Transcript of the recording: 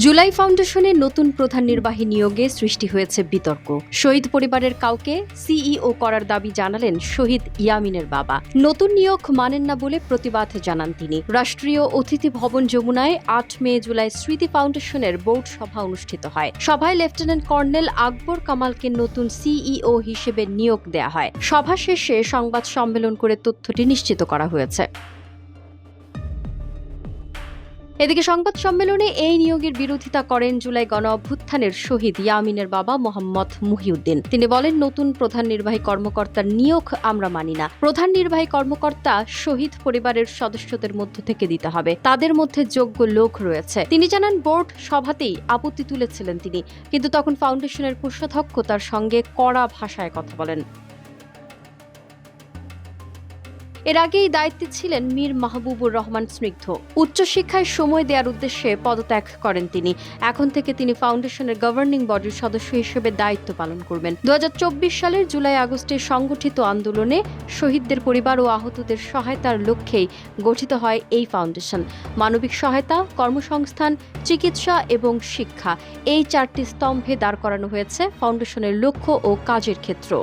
জুলাই ফাউন্ডেশনের নতুন প্রধান নির্বাহী নিয়োগে সৃষ্টি হয়েছে বিতর্ক। শহীদ পরিবারের কাউকে সিইও করার দাবি জানালেন শহীদ ইয়ামিনের বাবা। নতুন নিয়োগ মানেন না বলে প্রতিবাদ জানান তিনি। রাষ্ট্রীয় অতিথি ভবন যমুনায় ৮ মে জুলাই স্মৃতি ফাউন্ডেশনের বোর্ড সভা অনুষ্ঠিত হয়। সভায় লেফটেন্যান্ট কর্নেল আকবর কামালকে নতুন সিইও হিসেবে নিয়োগ দেয়া হয়। সভা শেষে সংবাদ সম্মেলন করে তথ্যটি নিশ্চিত করা হয়েছে। এদিকে সংবাদ সম্মেলনে এই নিয়োগের বিরোধিতা করেন জুলাই গণ অভ্যুত্থানের শহীদ ইয়ামিনের বাবা মোহাম্মদ মুহিউদ্দিন। তিনি বলেন, নতুন প্রধান নির্বাহী কর্মকর্তার নিয়োগ আমরা মানি না। প্রধান নির্বাহী কর্মকর্তা শহীদ পরিবারের সদস্যদের মধ্য থেকে দিতে হবে। তাদের মধ্যে যোগ্য লোক রয়েছে। তিনি জানান, বোর্ড সভাতেই আপত্তি তুলেছিলেন তিনি, কিন্তু তখন ফাউন্ডেশনের কোষাধ্যক্ষ তার সঙ্গে কড়া ভাষায় কথা বলেন। এর আগেই দায়িত্বে ছিলেন মীর মাহবুবুর রহমান স্নিগ্ধ। উচ্চশিক্ষায় সময় দেওয়ার উদ্দেশ্যে পদত্যাগ করেন তিনি। এখন থেকে তিনি ফাউন্ডেশনের গভর্নিং বডির সদস্য হিসেবে দায়িত্ব পালন করবেন। ২০২৪ সালের জুলাই আগস্টে সংগঠিত আন্দোলনে শহীদদের পরিবার ও আহতদের সহায়তার লক্ষ্যেই গঠিত হয় এই ফাউন্ডেশন। মানবিক সহায়তা, কর্মসংস্থান, চিকিৎসা এবং শিক্ষা, এই ৪টি স্তম্ভে দাঁড় করানো হয়েছে ফাউন্ডেশনের লক্ষ্য ও কাজের ক্ষেত্র।